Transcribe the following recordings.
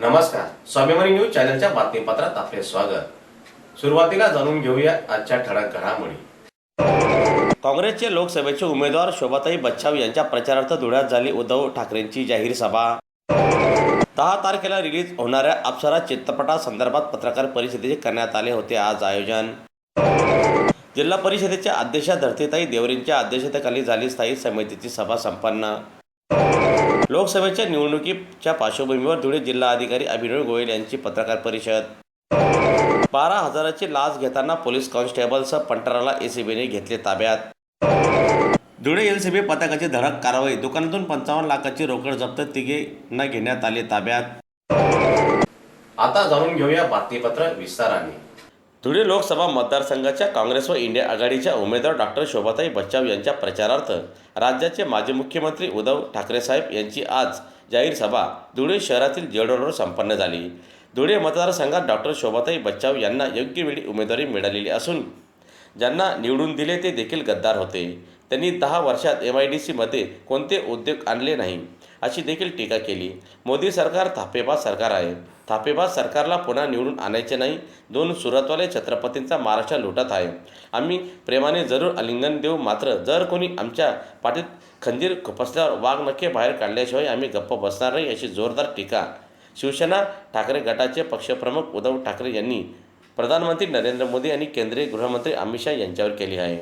नमस्कार, स्वाभिमानी न्यूज चॅनलच्या बातमीपत्रात आपले स्वागत। सुरुवातीला जाणून घेऊया आजच्या ठळक घडामोडी। काँग्रेसचे लोकसभेचे उमेदवार शोभाताई बच्छाव यांच्या प्रचारार्थ धुळ्यात झाली उद्धव ठाकरेंची जाहीर सभा। 10 तारखेला रिलीज होणाऱ्या अप्सरा चित्रपटासंदर्भात पत्रकार परिषदेचे करण्यात आले होते आज आयोजन। जिल्हा परिषदेच्या अध्यक्षा धरतीताई देवरेंच्या अध्यक्षतेखाली झाली स्थायी समितीची सभा संपन्न। लोकसभेच्या निवडणुकीच्या पार्श्वभूमीवर धुळे जिल्हाधिकारी अभिनव गोयल यांची पत्रकार परिषद। 12,000ची लाच घेताना पोलीस कॉन्स्टेबलसह पंटराला एसीबीने घेतले ताब्यात। धुळे एलसीबी पथकाची धडक कारवाई, दुकानातून 55 लाखाची रोकड जप्त, तिघांना घेण्यात आले ताब्यात। आता जाणून घेऊया बातमीपत्र विस्ताराने। धुळे लोकसभा मतदारसंघाच्या काँग्रेस व इंडिया आघाडीच्या उमेदवार डॉक्टर शोभाताई बच्छाव यांच्या प्रचारार्थ राज्याचे माजी मुख्यमंत्री उद्धव ठाकरे साहेब यांची आज जाहीर सभा धुळे शहरातील जेडरोडवर संपन्न झाली। धुळे मतदारसंघात डॉक्टर शोभाताई बच्छाव यांना योग्य वेळी उमेदवारी मिळालेली असून ज्यांना निवडून दिले ते देखील गद्दार होते। त्यांनी 10 वर्षात MIDCमध्ये कोणते उद्योग आणले नाही अशी देखील टीका केली। मोदी सरकार थापेबाज सरकार आहे, थापेबाज सरकारला पुन्हा निवडून आणायचे नाही। 2 सुरतवाले छत्रपतींचा महाराष्ट्र लुटत आहे, आम्ही प्रेमाने जरूर आलिंगन देऊ, मात्र जर कोणी आमच्या पाठीत खंजीर खुपसल्यावर वाघनखे बाहेर काढल्याशिवाय आम्ही गप्प बसणार नाही अशी जोरदार टीका शिवसेना ठाकरे गटाचे पक्षप्रमुख उद्धव ठाकरे यांनी प्रधानमंत्री नरेंद्र मोदी आणि केंद्रीय गृहमंत्री अमित शहा यांच्यावर केली आहे।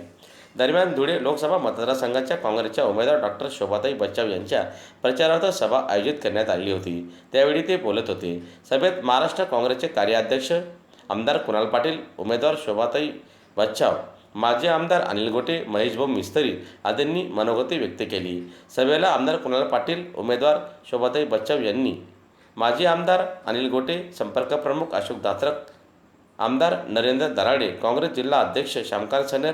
दरम्यान धुळे लोकसभा मतदारसंघाच्या काँग्रेसच्या उमेदवार डॉक्टर शोभाताई बच्छाव यांच्या प्रचारार्थ सभा आयोजित करण्यात आली होती, त्यावेळी ते बोलत होते। सभेत महाराष्ट्र काँग्रेसचे कार्याध्यक्ष आमदार कुणाल पाटील, उमेदवार शोभाताई बच्छाव, माजी आमदार अनिल गोटे, महेशभाऊ मिस्त्री आदींनी मनोगती व्यक्त केली। सभेला आमदार कुणाल पाटील, उमेदवार शोभाताई बच्छाव यांनी, माजी आमदार अनिल गोटे, संपर्क प्रमुख अशोक दात्रक, आमदार नरेंद्र दराडे, काँग्रेस जिल्हा अध्यक्ष श्यामकांत सनेर,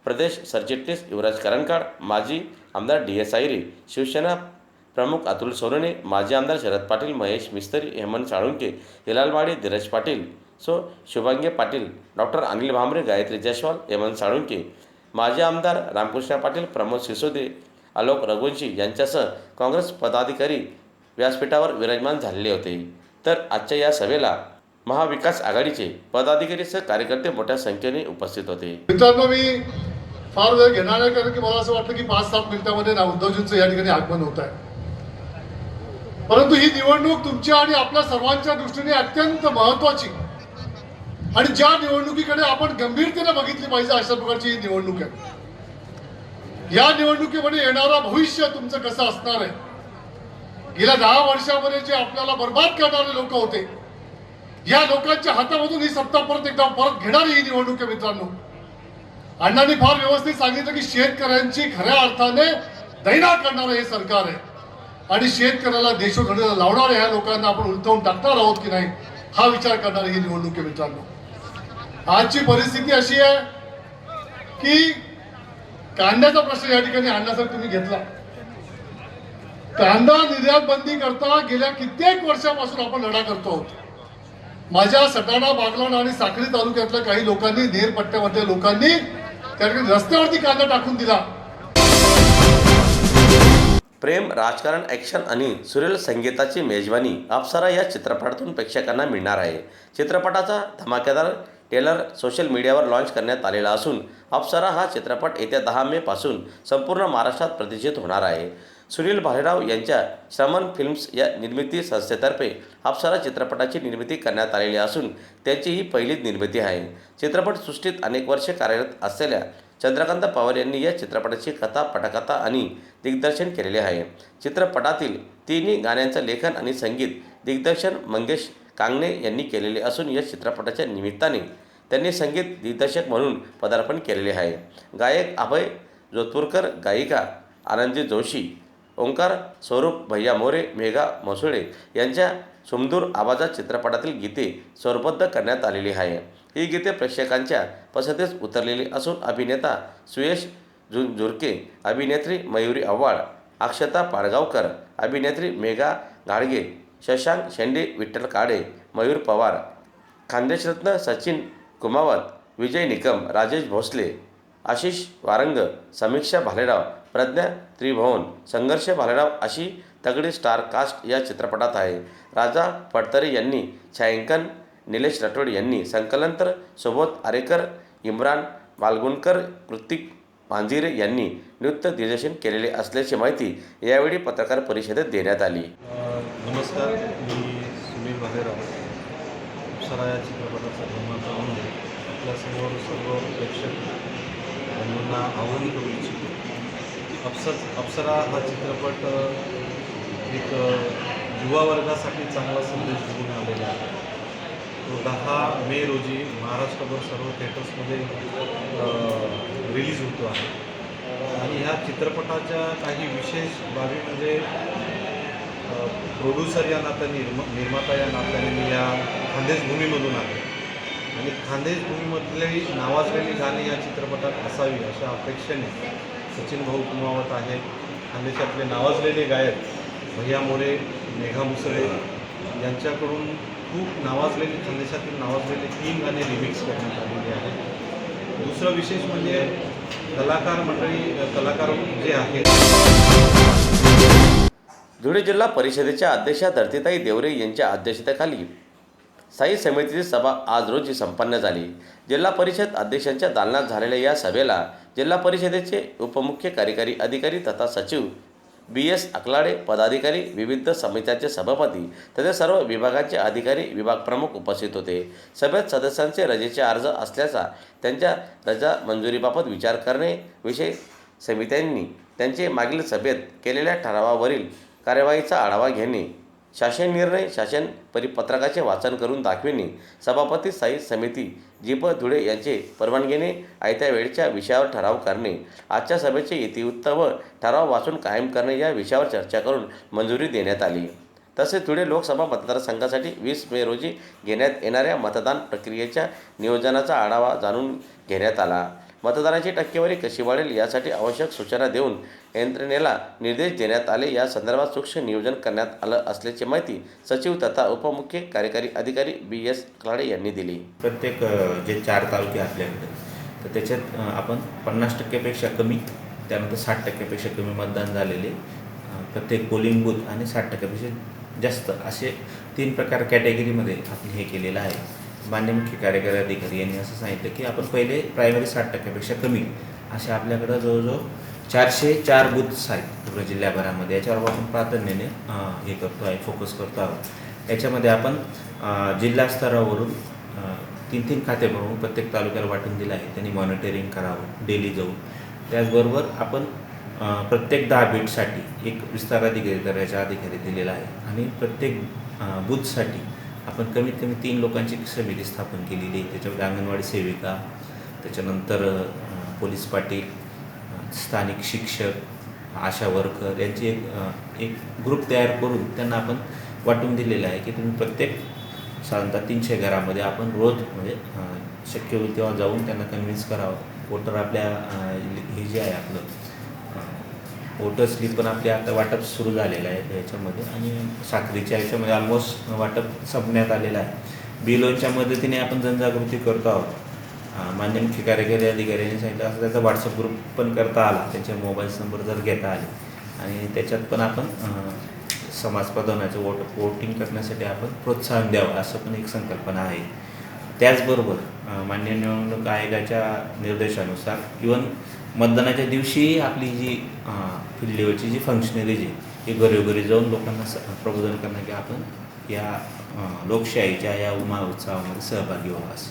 प्रदेश सरचिटणीस युवराज करंजकाळ, माजी आमदार DS आहिरे, शिवसेना प्रमुख अतुल सोनवणे, माजी आमदार शरद पाटील, महेश मिस्त्री, हेमंत साळुंके, हिलाल माळी, धीरज पाटील, शुभांगी पाटील, डॉक्टर अनिल भांबरे, गायत्री जयस्वाल, हेमंत साळुंके, माजी आमदार रामकृष्ण पाटील, प्रमोद सिसोदे, आलोक रघुवंशी यांच्यासह काँग्रेस पदाधिकारी व्यासपीठावर विराजमान झालेले होते। तर आजच्या या सभेला महाविकास आघाडीचे पदाधिकारीसह कार्यकर्ते मोठ्या संख्येने उपस्थित होते। मित्रांनो, मी फार वेळ घेणार आहे, कारण की मला असं वाटतं की 5-7 मिनिटांमध्ये उद्धवजींचं या ठिकाणी आगमन होत आहे। परंतु ही निवडणूक तुमच्या आणि आपल्या सर्वांच्या दृष्टीने अत्यंत महत्त्वाची आणि ज्या निवडणुकीकडे आपण गंभीरतेने बघितली पाहिजे अशा प्रकारची ही निवडणूक आहे। या निवडणुकीमध्ये येणारा भविष्य तुमचं कसं असणार आहे, गेल्या 10 वर्षामध्ये जे आपल्याला बर्बाद करणारे लोक होते, या लोकांच्या हातामधून ही सत्ता परत घेणारी ही निवडणूक आहे। मित्रांनो, अण्णांनी फार व्यवस्थित सांगितलं की शेतकऱ्यांची खऱ्या अर्थाने दैना करणारं हे सरकार आहे आणि शेतकऱ्याला देशोधडीला लावणाऱ्या ह्या लोकांना आपण उलटवून टाकणार आहोत की नाही हा विचार करणारी ही निवडणूक आहे। मित्रांनो, आजची परिस्थिती अशी आहे की कांद्याचा प्रश्न या ठिकाणी आणण्यासाठी तुम्ही घेतला। कांदा निर्यात बंदी करता गेल्या कित्येक वर्षापासून आपण लढा करतो आहोत। माझ्या सटाणा, बागलाण आणि साक्री तालुक्यातल्या काही लोकांनी, नेर पट्ट्यामध्ये लोकांनी त्या ठिकाणी रस्त्यावरती कांदा टाकून दिला। प्रेम, राजकारण, ॲक्शन आणि सुरेल संगीताची मेजवानी अप्सरा या चित्रपटातून प्रेक्षकांना मिळणार आहे। चित्रपटाचा धमाकेदार ट्रेलर सोशल मीडियावर लॉन्च करण्यात आलेला असून अप्सरा हा चित्रपट येत्या 10 मे पासून संपूर्ण महाराष्ट्रात प्रदर्शित होणार आहे। सुनील भालेराव यांच्या श्रमण फिल्म्स या निर्मिती संस्थेतर्फे अप्सरा चित्रपटाची निर्मिती करण्यात आलेली असून त्यांची ही पहिलीच निर्मिती आहे। चित्रपटसृष्टीत अनेक वर्षे कार्यरत असलेल्या चंद्रकांत पवार यांनी या चित्रपटाची कथा, पटकथा आणि दिग्दर्शन केलेले आहे। चित्रपटातील 3 गाण्यांचं लेखन आणि संगीत दिग्दर्शन मंगेश कांगणे यांनी केलेले असून या चित्रपटाच्या निमित्ताने त्यांनी संगीत दिग्दर्शक म्हणून पदार्पण केलेले आहे। गायक अभय जोधपूरकर, गायिका आनंदी जोशी, ओंकार स्वरूप, भैया मोरे, मेघा मसुळे यांच्या सुमधूर आवाजात चित्रपटातील गीते स्वरबद्ध करण्यात आलेली आहे। ही गीते प्रेक्षकांच्या पसंतीस उतरलेली असून अभिनेता सुयश झुरके, अभिनेत्री मयुरी आव्हाड, अक्षता पाडगावकर, अभिनेत्री मेघा गाडगे, शशांक शेंडे, विठ्ठल काळे, मयूर पवार, खानदेशरत्न सचिन कुमावत, विजय निकम, राजेश भोसले, आशिष वारंग, समीक्षा भालेराव, प्रज्ञा त्रिभुवन, संघर्ष भालेराव अशी तगडी स्टार कास्ट या चित्रपटात आहे. राजा फडतरे यांनी छायांकन, निलेश राठोड यांनी संकलन तर सुबोध आरेकर, इम्रान मालगुणकर, कृतिक मांजिरे यांनी नृत्य दिग्दर्शन केलेले असल्याची माहिती यावेळी पत्रकार परिषदेत देण्यात आली. नमस्कार, मी सुनील भालेराव. अप्सरा या चित्रपटाचा निर्माता म्हणून आपल्यासमोर सर्व प्रेक्षक बंधूंना आवाहन करू इच्छितो. अप्सरा हा चित्रपट एक युवा वर्गासाठी चांगला संदेश घेऊन आलेला आहे. तो 10 मे रोजी महाराष्ट्रभर सर्व थिएटर्समध्ये रिलीज होतो आहे. आणि ह्या चित्रपटाच्या काही विशेष बाबी म्हणजे प्रोड्युसर या नात्याने, निर्माता या नात्याने मी या खानदेश भूमीमधून आहे आणि खानदेश भूमीमधली नावाजलेली गाणी या चित्रपटात असावी अशा अपेक्षेने सचिन भाऊ कुमावत आहेत. खानदेशातले नावाजलेले गायक भैया मोरे, मेघा मुसळे यांच्याकडून खूप नावाजलेली, खानदेशातील नावाजलेली 3 गाणे रिमिक्स करण्यात आलेली आहेत. दुसरं विशेष म्हणजे कलाकार जे आहेत. धुळे जिल्हा परिषदेच्या अध्यक्षा धरतीताई देवरे यांच्या अध्यक्षतेखाली स्थायी समितीची सभा आज रोजी संपन्न झाली. जिल्हा परिषद अध्यक्षांच्या दालनात झालेल्या या सभेला जिल्हा परिषदेचे उपमुख्य कार्यकारी अधिकारी तथा सचिव BS अकलाडे, पदाधिकारी, विविध समित्यांचे सभापती तसेच सर्व विभागांचे अधिकारी, विभाग प्रमुख उपस्थित होते. सभेत सदस्यांचे रजेचे अर्ज असल्याचा त्यांच्या रजा मंजुरीबाबत विचार करणे विषयी समित्यांनी त्यांचे मागील सभेत केलेल्या ठरावावरील कार्यवाहीचा आढावा घेणे, शासन निर्णय, शासन परिपत्रकाचे वाचन करून दाखविणे, सभापती स्थायी समिती जीप धुळे यांचे परवानगीने आयत्या वेळच्या विषयावर ठराव करणे, आजच्या सभेचे इतिवृत्त व ठराव वाचून कायम करणे या विषयावर चर्चा करून मंजुरी देण्यात आली. तसेच धुळे लोकसभा मतदारसंघासाठी 20 मे रोजी घेण्यात येणाऱ्या मतदान प्रक्रियेच्या नियोजनाचा आढावा जाणून घेण्यात आला. मतदानाची टक्केवारी कशी वाढेल यासाठी आवश्यक सूचना देऊन यंत्रणेला निर्देश देण्यात आले. या संदर्भात सूक्ष्म नियोजन करण्यात आलं असल्याची माहिती सचिव तथा उपमुख्य कार्यकारी अधिकारी BS अकलाडे यांनी दिली. प्रत्येक जे 4 तालुके आपल्याकडे, तर त्याच्यात आपण 50% कमी, त्यानंतर 60% कमी मतदान झालेले प्रत्येक पोलिंग बूथ आणि 60% जास्त असे 3 प्रकार कॅटेगरीमध्ये आपण हे केलेलं आहे. मान्य मुख्य कार्यकारी अधिकारी यांनी असं सांगितलं की आपण पहिले प्रायमरी 60% कमी असे आपल्याकडं जवळजवळ 404 बूथ्स आहेत पूर्ण जिल्ह्याभरामध्ये. याच्यावर आपण प्राधान्याने हे करतो आहे, फोकस करतो आहोत. याच्यामध्ये आपण जिल्हा स्तरावरून 3 खाते बनवून प्रत्येक तालुक्याला वाटून दिलं आहे. त्यांनी मॉनिटरिंग करावं डेली जाऊन. त्याचबरोबर आपण प्रत्येक 10 बीटसाठी एक विस्तार अधिकारी दर्जाचा अधिकारी दिलेला आहे आणि प्रत्येक बूथसाठी आपण कमीत कमी 3 लोकांची समिती स्थापन केलेली आहे. त्याच्यामध्ये अंगणवाडी सेविका, त्याच्यानंतर पोलीस पाटील, स्थानिक शिक्षक, आशा वर्कर यांची एक ग्रुप तयार करून त्यांना आपण वाटून दिलेलं आहे की तुम्ही प्रत्येक साधारणतः 300 घरामध्ये आपण रोज म्हणजे शक्य होईल तेव्हा जाऊन त्यांना कन्व्हिन्स करावं. वोटर आपल्या हे जे आहे आपलं वोटर स्लिप पण आपल्या आता वाटप सुरू झालेलं आहे याच्यामध्ये आणि साखरीच्या याच्यामध्ये ऑलमोस्ट वाटप संपण्यात आलेलं आहे. बिलोच्या मदतीने आपण जनजागृती करतो आहोत. मान्य मुख्य कार्यकारी अधिकाऱ्यांनी सांगितलं असं त्याचा व्हॉट्सअप ग्रुप पण करता आला, त्यांचे मोबाईल नंबर जर घेता आले आणि त्याच्यात पण आपण समाज प्रधानाचं वोटिंग करण्यासाठी आपण प्रोत्साहन द्यावं असं पण एक संकल्पना आहे. त्याचबरोबर मान्य निवडणूक आयोगाच्या निर्देशानुसार इव्हन मतदानाच्या दिवशी आपली जी फील्ड लेवलची जी फंक्शनरीज आहे ही घरोघरी जाऊन लोकांना प्रबोधन करणं की आपण या लोकशाहीच्या या उत्सवामध्ये सहभागी व्हावं असं.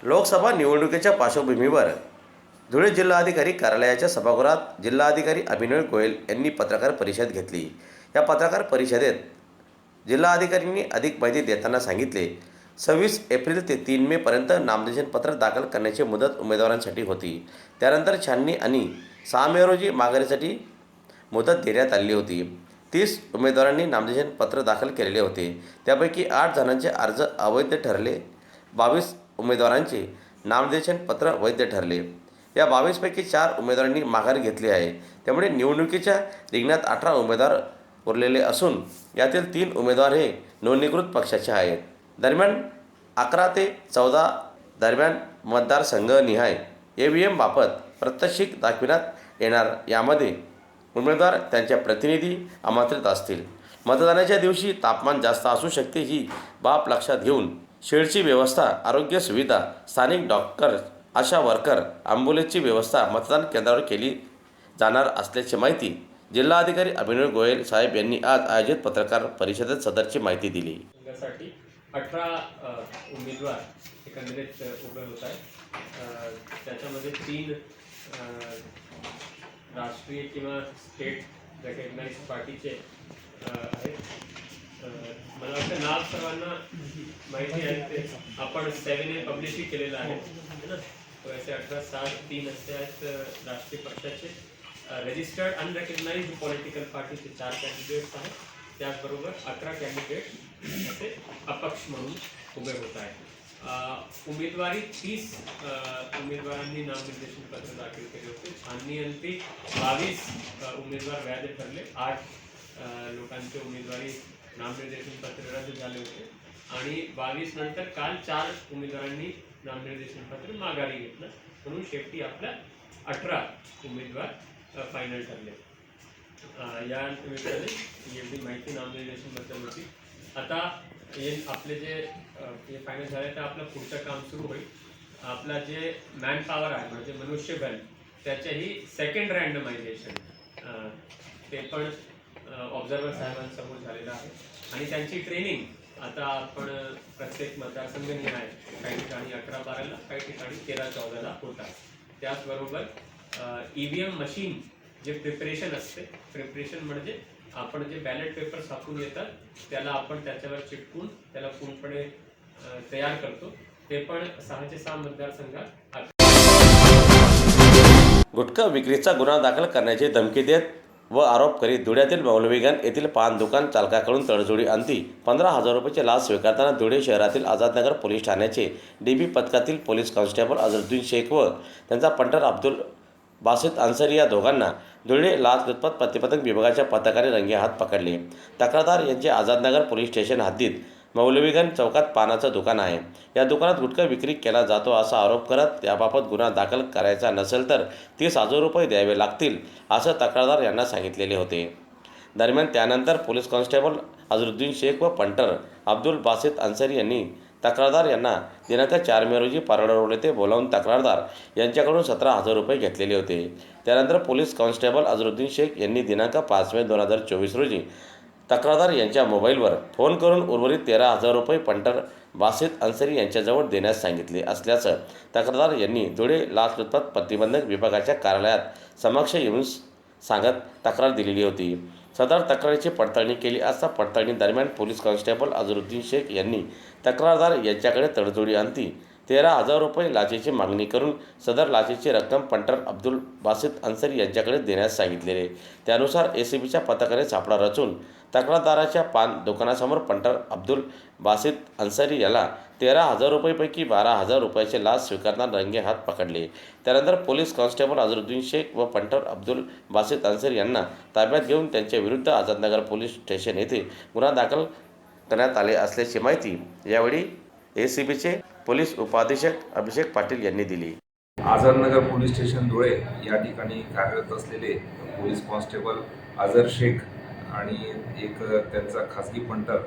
लोकसभा निवडणुकीच्या पार्श्वभूमीवर धुळे जिल्हाधिकारी कार्यालयाच्या सभागृहात जिल्हाधिकारी अभिनव गोयल यांनी पत्रकार परिषद घेतली. या पत्रकार परिषदेत जिल्हाधिकाऱ्यांनी अधिक माहिती देताना सांगितले, 26 एप्रिल ते 3 मे पर्यंत नामनिर्देशन पत्र दाखल करण्याची मुदत उमेदवारांसाठी होती. त्यानंतर छाननी आणि 6 मे रोजी माघारीसाठी मुदत देण्यात आली होती. 30 उमेदवारांनी नामनिर्देशन पत्र दाखल केलेले होते. त्यापैकी 8 जणांचे अर्ज अवैध ठरले. 22 उमेदवारांचे नामनिर्देशन पत्र वैध ठरले. या 22 पैकी 4 उमेदवारांनी माघार घेतली आहे. त्यामुळे निवडणुकीच्या रिंगणात 18 उमेदवार उरलेले असून यातील 3 उमेदवार हे नोंदणीकृत पक्षाचे आहेत. दरम्यान 11 ते 14 दरम्यान मतदारसंघनिहाय EVM बाबत प्रात्यक्षिक दाखविण्यात येणार. यामध्ये उमेदवार त्यांच्या प्रतिनिधी आमंत्रित असतील. मतदानाच्या दिवशी तापमान जास्त असू शकते. ही बाब लक्षात घेऊन शेडची व्यवस्था, आरोग्य सुविधा, स्थानिक डॉक्टर, आशा वर्कर, ॲम्ब्युलन्सची व्यवस्था मतदान केंद्रावर केली जाणार असल्याची माहिती जिल्हाधिकारी अभिनव गोयल साहेब यांनी आज आयोजित पत्रकार परिषदेत सदरची माहिती दिली. साठी 18 उमेदवार एकंदरीत उभे होत आहेत. त्याच्यामध्ये 3 राष्ट्रीय किंवा स्टेट रेकग्नाइज पार्टीचे आहेत. मला वाटतं नाव सर्वांना माहिती आहे. ते आपण 7A पब्लिशही केलेलं आहे ना. असे 18 3 असे आहेत राष्ट्रीय पक्षाचे रजिस्टर्ड अनरेकग्नाइज्ड पॉलिटिकल पार्टीचे 4 कॅन्डिडेट्स आहेत. त्याचबरोबर 11 कॅन्डिडेट असे अपक्ष म्हणून उभे होत आहेत. उमेदवारी 30 उमेदवारांनी नामनिर्देशन पत्र दाखल केले होते. छाननीअंती 22 उमेदवार वैध ठरले. 8 लोकांचे उमेदवारी नामनिर्देशन पत्र रद्द झाले होते आणि 22 नंतर काल 4 उमेदवारांनी नामनिर्देशन पत्र माघारी घेतलं. म्हणून शेवटी आपल्या 18 उमेदवार फायनल ठरले. या निमित्ताने एवढी माहिती नामनिर्देशनबद्दल होती. आता हे आपले जे हे फायनल झाले तर आपलं पुढचं काम सुरू होईल. आपला जे मॅन पॉवर आहे म्हणजे मनुष्यबळ त्याचेही सेकंड रँडमायझेशन ते पण ऑब्झर्वर साहेबांसमोर झालेलं आहे आणि त्यांची ट्रेनिंग आता आपण प्रत्येक मतदारसंघ निहाय काही ठिकाणी 11-12ला, काही ठिकाणी 13-14ला होतात. त्याचबरोबर EVM मशीन जे प्रिपरेशन असते, प्रिपरेशन म्हणजे आपण जे बॅलेट पेपर छापून येतात त्याला आपण त्याच्यावर चिटकून त्याला पूर्णपणे तयार करतो. ते पण 6 मतदारसंघात. गुटखा विक्रीचा गुन्हा दाखल करण्याची धमकी देत व आरोप करीत धुळ्यातील मौलवीगंज येथील पान दुकान चालकाकडून तडजोडी अंती 15,000 रुपयांची लाच स्वीकारताना धुळे शहरातील आझादनगर पोलीस ठाण्याचे DB पथकातील पोलीस कॉन्स्टेबल अझरुद्दीन शेख व त्यांचा पंटर अब्दुल बासित अन्सारी या दोघांना धुळे लाचलुचपत प्रतिबंधक विभागाच्या पथकाने रंगेहात पकडले. तक्रारदार यांचे आझादनगर पोलीस स्टेशन हद्दीत मौलवीगंज चौकात पानाचं दुकान आहे. या दुकानात गुटखा विक्री केला जातो असा आरोप करत त्याबाबत गुन्हा दाखल करायचा नसेल तर 30,000 रुपये द्यावे लागतील असं तक्रारदार यांना सांगितलेले होते. दरम्यान त्यानंतर पोलीस कॉन्स्टेबल अझरुद्दीन शेख व पंटर अब्दुल बासित अन्सारी यांनी तक्रारदार यांना दिनांक 4 मे रोजी पारोळा रोड येथे बोलावून तक्रारदार यांच्याकडून 17,000 रुपये घेतलेले होते. त्यानंतर पोलीस कॉन्स्टेबल अझरुद्दीन शेख यांनी दिनांक 5 मे 2024 रोजी तक्रारदार यांच्या मोबाईलवर फोन करून उर्वरित 13,000 रुपये पंटर बासित अन्सारी यांच्याजवळ देण्यास सांगितले असल्याचं तक्रारदार यांनी धुळे लाचलुचपत प्रतिबंधक विभागाच्या कार्यालयात समक्ष येऊन सांगत तक्रार दिलेली होती. सदर तक्रारीची पडताळणी केली असता पडताळणी दरम्यान पोलीस कॉन्स्टेबल अझरुद्दीन शेख यांनी तक्रारदार यांच्याकडे तडजोडी अंती 13,000 रुपये लाचेची मागणी करून सदर लाचेची रक्कम पंटर अब्दुल बासित अन्सारी यांच्याकडे देण्यास सांगितलेले. त्यानुसार ACBच्या पथकाने सापळा रचून तक्रारदाराच्या पान दुकानासमोर पंटर अब्दुल बासित अन्सारी याला 13,000 रुपयेपैकी 12,000 रुपयाचे लाच स्वीकारताना रंगेहात पकडले. त्यानंतर पोलीस कॉन्स्टेबल अझरुद्दीन शेख व पंटर अब्दुल बासित अन्सारी यांना ताब्यात घेऊन त्यांच्या विरुद्ध आझादनगर पोलीस स्टेशन येथे गुन्हा दाखल करण्यात आले असल्याची माहिती यावेळी ACBचे पोलीस उपाधीक्षक अभिषेक पाटील यांनी दिली. आझादनगर पोलीस स्टेशन धुळे या ठिकाणी कार्यरत असलेले पोलीस कॉन्स्टेबल अझर शेख आणि एक त्यांचा खासगी पंटर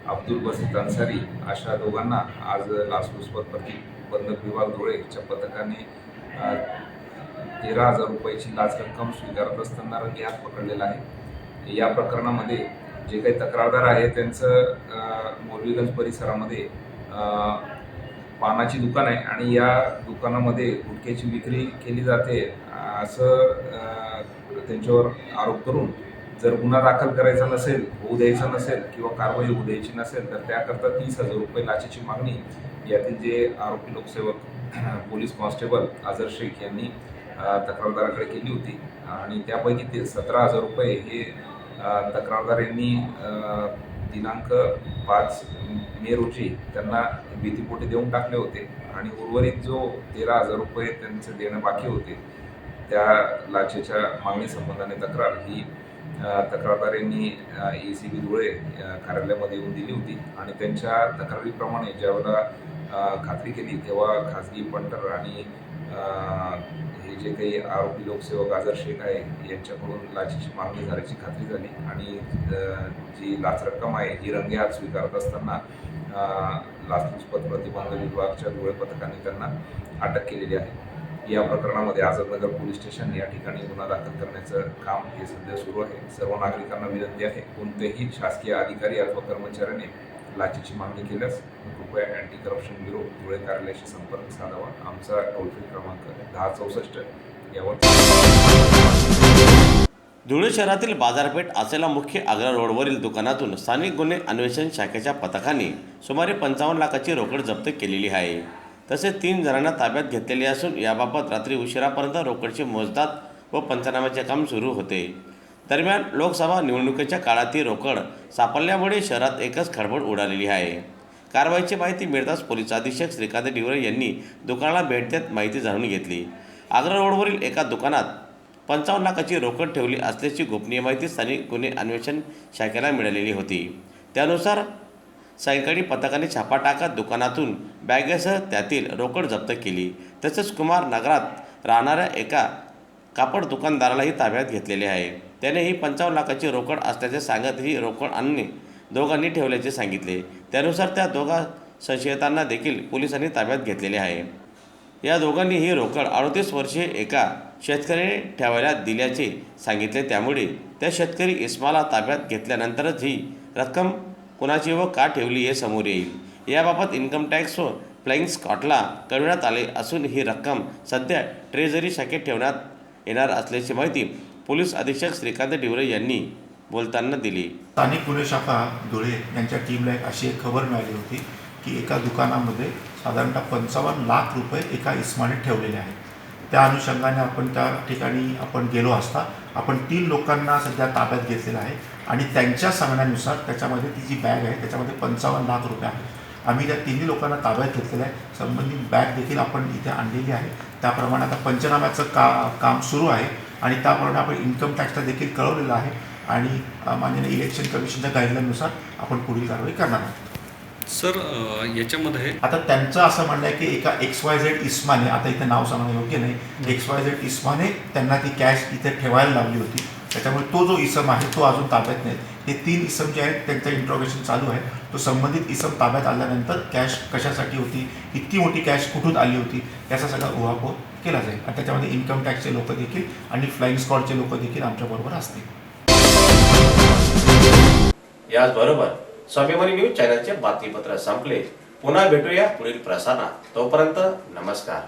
अब्दुल बासित अन्सारी अशा दोघांना आज लाचलुचपत प्रतिबंधक विभाग धुळेच्या पथकाने 13,000 रुपयाची लाच रक्कम स्वीकारत असताना रंगेहात पकडलेला आहे. या प्रकरणामध्ये जे काही तक्रारदार आहे त्यांचं मौलवीगंज परिसरामध्ये पानाची दुकान आहे आणि या दुकानामध्ये गुटख्याची विक्री केली जाते असं त्यांच्यावर आरोप करून जर गुन्हा दाखल करायचा नसेल, होऊ द्यायचा नसेल किंवा कारवाई होऊ द्यायची नसेल तर त्याकरता 30,000 रुपये लाचेची मागणी यातील जे आरोपी लोकसेवक पोलीस कॉन्स्टेबल अझर शेख यांनी तक्रारदाराकडे केली होती आणि त्यापैकी ते 17,000 रुपये हे तक्रारदार यांनी दिनांक 5 मे रोजी त्यांना भीतीपोटी देऊन टाकले होते आणि उर्वरित जो 13,000 रुपये त्यांचे देणं बाकी होते त्या लाचेच्या मागणी संबंधाने तक्रार ही तक्रारदार यांनी ACB धुळे कार्यालयामध्ये येऊन दिली होती आणि त्यांच्या तक्रारीप्रमाणे ज्यावेळेला खात्री केली तेव्हा खाजगी पंटर आणि हे हे जे काही आरोपी लोकसेवक आझर शेख आहे यांच्याकडून लाचेची मागणी झाल्याची खात्री झाली आणि जी लाच रक्कम आहे ही रंगेहात स्वीकारत असताना लाचलुचपत प्रतिबंध विभागाच्या धुळे पथकाने त्यांना अटक केलेली आहे। या प्रकरणामध्ये आझादनगर पोलीस स्टेशन या ठिकाणी गुन्हा दाखल करण्याचं काम हे सध्या सुरू आहे। सर्व नागरिकांना विनंती आहे, कोणत्याही शासकीय अधिकारी अथवा कर्मचाऱ्याने लाचेची मागणी केल्यास कृपया अँटी करप्शन ब्युरो धुळे कार्यालयाशी संपर्क साधावा। आमचा टोल फ्री क्रमांक 1064 यावर। धुळे शहरातील बाजारपेठ असलेला मुख्य आग्रा रोडवरील दुकानातून स्थानिक गुन्हे अन्वेषण शाखेच्या पथकाने सुमारे 55 लाखाची रोकड जप्त केलेली आहे। तसेच 3 जणांना ताब्यात घेतलेले असून याबाबत रात्री उशिरापर्यंत रोकडचे मोजदाद व पंचनाम्याचे काम सुरू होते। दरम्यान लोकसभा निवडणुकीच्या काळात ही रोकड सापडल्यामुळे शहरात एकच खळबळ उडालेली आहे। कारवाईची माहिती मिळताच पोलीस अधीक्षक श्रीकांत डिवरे यांनी दुकानाला भेट देत माहिती जाणून घेतली। आग्रा रोडवरील एका दुकानात 55 लाखाची रोकड ठेवली असल्याची गोपनीय माहिती स्थानिक गुन्हे अन्वेषण शाखेला मिळालेली होती। त्यानुसार सायंकाळी पथकाने छापा टाकत दुकानातून बॅगेसह त्यातील रोकड जप्त केली। तसेच कुमार नगरात राहणाऱ्या एका कापड दुकानदारालाही ताब्यात घेतलेले आहे। त्याने ही 55 लाखाची रोकड असल्याचे सांगत ही रोकड अन्य दोघांनी ठेवल्याचे सांगितले। त्यानुसार त्या दोघा संशयितांना देखील पोलिसांनी ताब्यात घेतलेले आहे। या दोघांनी ही रोकड 38 वर्षीय एका शेतकऱ्याने ठेवायला दिल्याचे सांगितले। त्यामुळे त्या शेतकरी इस्माला ताब्यात घेतल्यानंतरच ही रक्कम कुणाची व का ठेवली हे समोर येईल। याबाबत इन्कम टॅक्स व फ्लाइंग स्क्वॉडला कळविण्यात आले असून ही रक्कम सध्या ट्रेझरी शाखेत ठेवण्यात येणार असल्याची माहिती पोलीस अधीक्षक श्रीकांत डिवरे यांनी बोलताना दिली। स्थानिक गुन्हे शाखा धुळे यांच्या टीमला अशी एक खबर मिळाली होती की एका दुकानामध्ये साधारणतः 55 लाख रुपये एका इस्माने ठेवलेले आहेत। त्या अनुषंगाने आपण त्या ठिकाणी गेलो असता आपण 3 लोकांना सध्या ताब्यात घेतलेलं आहे आणि त्यांच्या सांगण्यानुसार त्याच्यामध्ये ती जी बॅग आहे त्याच्यामध्ये 55 लाख रुपये आहेत। आम्ही त्या 3 लोकांना ताब्यात घेतलेलं आहे। संबंधित बॅग देखील आपण इथे आणलेली आहे। त्याप्रमाणे आता पंचनाम्याचं काम सुरू आहे आणि त्याप्रमाणे आपण इन्कम टॅक्सला देखील कळवलेलं आहे आणि माननीय इलेक्शन कमिशनच्या गाईडलाईननुसार आपण पुढील कारवाई करणार आहोत। सर याच्यामध्ये आता त्यांचं असं म्हणणं आहे की एका XYZ इस्माने, आता इथे नाव सांगणं योग्य नाही, XYZ इस्माने त्यांना ती कॅश इथे ठेवायला लावली होती। त्याच्यामुळे तो जो इसम आहे तो अजून ताब्यात नाही। हे 3 इसम जे आहेत त्यांचं इंट्रोगेशन चालू आहे। तो संबंधित इसम ताब्यात आल्यानंतर कॅश कशासाठी होती, इतकी मोठी कॅश कुठून आली होती याचा सगळा उहापोह केला जाईल आणि त्याच्यामध्ये इन्कम टॅक्सचे लोक देखील आणि फ्लाइंग स्क्वॉडचे लोक देखील आमच्याबरोबर असतील। याचबरोबर स्वाभिमानी न्यूज चॅनलचे बातमीपत्र संपले। पुन्हा भेटूया पुढील प्रसारणात। तोपर्यंत नमस्कार।